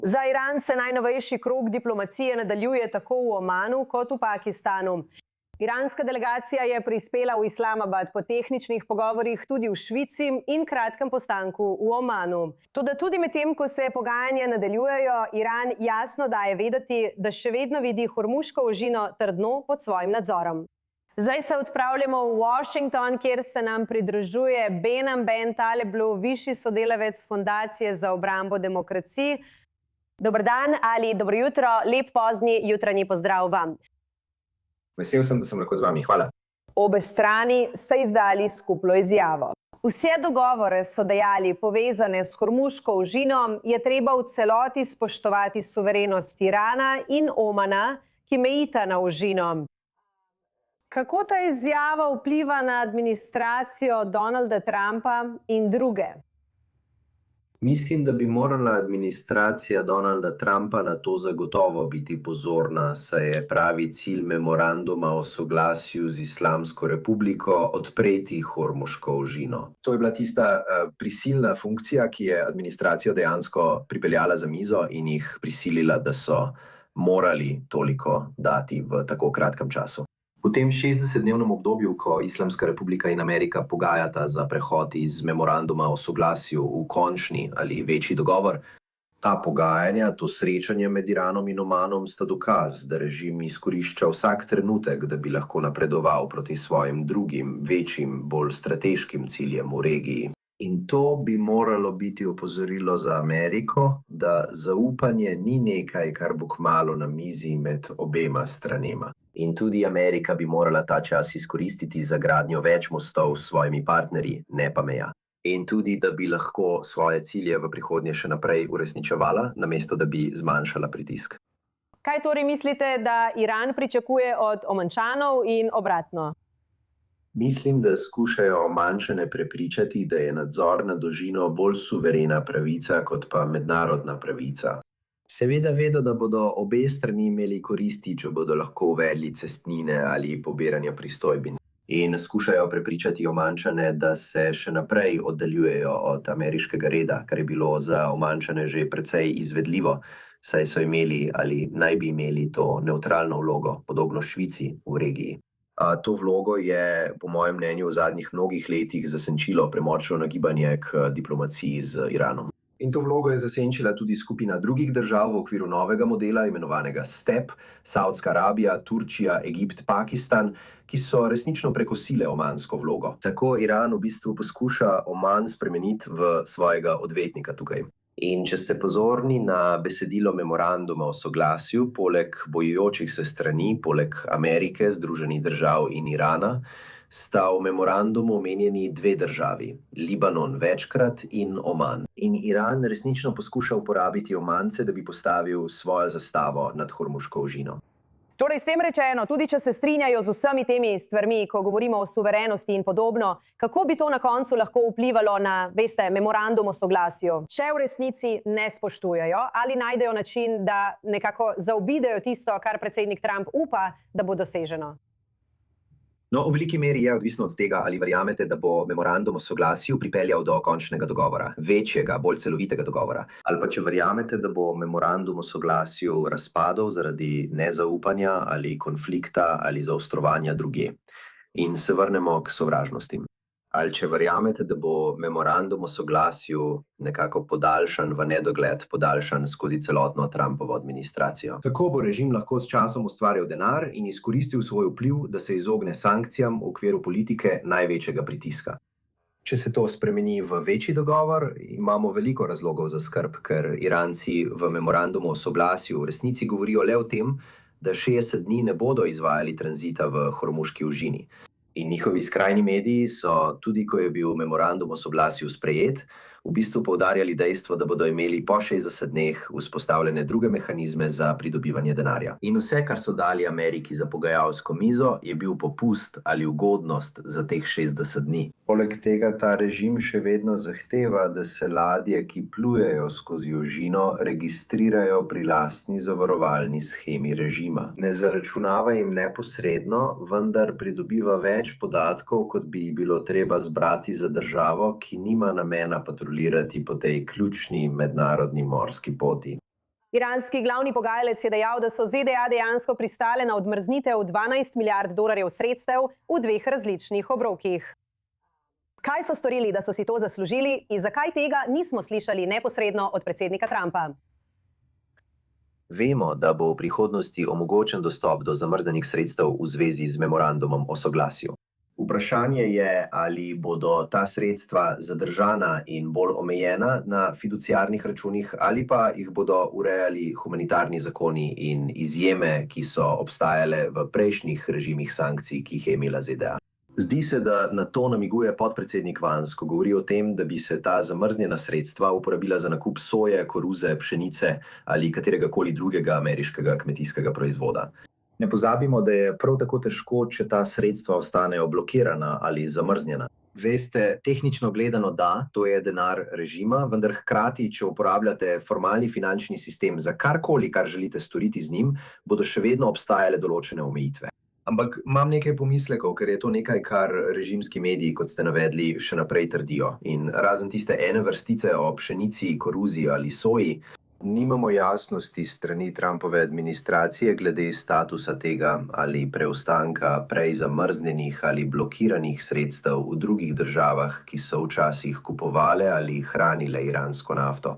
Za Iran se najnovejši krog diplomacije nadaljuje tako v Omanu kot v Pakistanu. Iranska delegacija je prispela v Islamabad po tehničnih pogovorih tudi v Švici in kratkem postanku v Omanu. Toda tudi medtem, ko se pogajanja nadaljujejo, Iran jasno daje vedeti, da še vedno vidi Hormuško ožino trdno pod svojim nadzorom. Zdaj se odpravljamo v Washington, kjer se nam pridružuje Behnam Ben Taleblu, višji sodelavec Fundacije za obrambo demokracij. Dober dan ali dobro jutro, lep pozni jutranji pozdrav vam. Vesel sem, da sem lahko z vami. Hvala. Obe strani sta izdali skupno izjavo. Vse dogovore, so dejali, povezane s Hormuško ožino, je treba v celoti spoštovati suverenost Irana in Omana, ki mejita na ožino. Kako ta izjava vpliva na administracijo Donalda Trumpa in druge? Mislim, da bi morala administracija Donalda Trumpa na to zagotovo biti pozorna, saj je pravi cilj memoranduma o soglasju z Islamsko republiko odpreti Hormuško ožino. To je bila tista prisilna funkcija, ki je administracijo dejansko pripeljala za mizo in jih prisilila, da so morali toliko dati v tako kratkem času. V tem 60-dnevnem obdobju, ko Islamska republika in Amerika pogajata za prehod iz memoranduma o soglasju v končni ali večji dogovor, ta pogajanja, to srečanje med Iranom in Omanom sta dokaz, da režim izkorišča vsak trenutek, da bi lahko napredoval proti svojim drugim, večjim, bolj strateškim ciljem v regiji. In to bi moralo biti opozorilo za Ameriko, da zaupanje ni nekaj, kar bo kmalu na mizi med obema stranema. In tudi Amerika bi morala ta čas izkoristiti za gradnjo več mostov s svojimi partnerji, ne pa meja. In tudi, da bi lahko svoje cilje v prihodnje še naprej uresničevala, namesto da bi zmanjšala pritisk. Kaj torej mislite, da Iran pričakuje od Omančanov in obratno? Mislim, da skušajo Omančane prepričati, da je nadzor nad ožino bolj suverena pravica kot pa mednarodna pravica. Seveda vedo, da bodo obe strani imeli koristi, če bodo lahko uvedli cestnine ali pobiranja pristojbin. In skušajo prepričati Omančane, da se še naprej oddaljujejo od ameriškega reda, kar je bilo za Omančane že precej izvedljivo, saj so imeli ali naj bi imeli to nevtralno vlogo, podobno Švici v regiji. To vlogo je, po mojem mnenju, v zadnjih mnogih letih zasenčilo premočno nagibanje k diplomaciji z Iranom. In to vlogo je zasenčila tudi skupina drugih držav v okviru novega modela, imenovanega STEP, Saudska Arabija, Turčija, Egipt, Pakistan, ki so resnično prekosile omansko vlogo. Tako Iran v bistvu poskuša Oman spremeniti v svojega odvetnika tukaj. In če ste pozorni na besedilo memoranduma o soglasju, poleg bojujočih se strani, poleg Amerike, Združenih držav in Irana, sta v memorandumu omenjeni dve državi, Libanon večkrat in Oman. In Iran resnično poskuša uporabiti Omance, da bi postavil svojo zastavo nad Hormuško ožino. Torej, s tem rečeno, tudi če se strinjajo z vsemi temi stvarmi, ko govorimo o suverenosti in podobno, kako bi to na koncu lahko vplivalo na, veste, memorandum o soglasju? Če v resnici ne spoštujejo ali najdejo način, da nekako zaobidejo tisto, kar predsednik Trump upa, da bo doseženo? No, v veliki meri je odvisno od tega, ali verjamete, da bo memorandum o soglasju pripeljal do končnega dogovora, večjega, bolj celovitega dogovora. Ali pa če verjamete, da bo memorandum o soglasju razpadel zaradi nezaupanja ali konflikta ali zaostrovanja drugje. In se vrnemo k sovražnostim. Ali če verjamete, da bo memorandum o soglasju nekako podaljšan v nedogled, podaljšan skozi celotno Trumpovo administracijo. Tako bo režim lahko s časom ustvarjal denar in izkoristil svoj vpliv, da se izogne sankcijam v okviru politike največjega pritiska. Če se to spremeni v večji dogovor, imamo veliko razlogov za skrb, ker Iranci v memorandumu o soglasju v resnici govorijo le o tem, da 60 dni ne bodo izvajali tranzita v Hormuški ožini. In njihovi skrajni mediji so, tudi ko je bil memorandum o soglasju sprejet, v bistvu poudarjali dejstvo, da bodo imeli po 60 dneh vzpostavljene druge mehanizme za pridobivanje denarja. In vse, kar so dali Ameriki za pogajalsko mizo, je bil popust ali ugodnost za teh 60 dni. Poleg tega ta režim še vedno zahteva, da se ladje, ki plujejo skozi ožino, registrirajo pri lastni zavarovalni shemi režima. Ne zaračunava jim neposredno, vendar pridobiva več podatkov, kot bi jih bilo treba zbrati za državo, ki nima namena patrulirati po tej ključni mednarodni morski poti. Iranski glavni pogajalec je dejal, da so ZDA dejansko pristale na odmrznitev 12 milijard dolarjev sredstev v dveh različnih obrokih. Kaj so storili, da so si to zaslužili in zakaj tega nismo slišali neposredno od predsednika Trumpa? Vemo, da bo v prihodnosti omogočen dostop do zamrznjenih sredstev v zvezi z memorandumom o soglasju. Vprašanje je, ali bodo ta sredstva zadržana in bolj omejena na fiduciarnih računih, ali pa jih bodo urejali humanitarni zakoni in izjeme, ki so obstajale v prejšnjih režimih sankcij, ki jih je imela ZDA. Zdi se, da na to namiguje podpredsednik Vance, ko govori o tem, da bi se ta zamrznjena sredstva uporabila za nakup soje, koruze, pšenice ali kateregakoli drugega ameriškega kmetijskega proizvoda. Ne pozabimo, da je prav tako težko, če ta sredstva ostanejo blokirana ali zamrznjena. Veste, tehnično gledano da, to je denar režima, vendar hkrati, če uporabljate formalni finančni sistem za karkoli, kar želite storiti z njim, bodo še vedno obstajale določene omejitve. Ampak imam nekaj pomislekov, ker je to nekaj, kar režimski mediji, kot ste navedli, še naprej trdijo. In razen tiste ene vrstice o pšenici, koruzi ali soji, nimamo jasnosti strani Trumpove administracije glede statusa tega ali preostanka prej zamrznjenih ali blokiranih sredstev v drugih državah, ki so včasih kupovale ali hranile iransko nafto.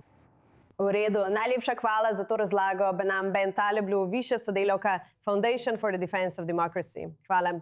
V redu, najlepša hvala za to razlago, Behnam Ben Taleblu, višja sodelavka Foundation for the Defense of Democracy. Hvala.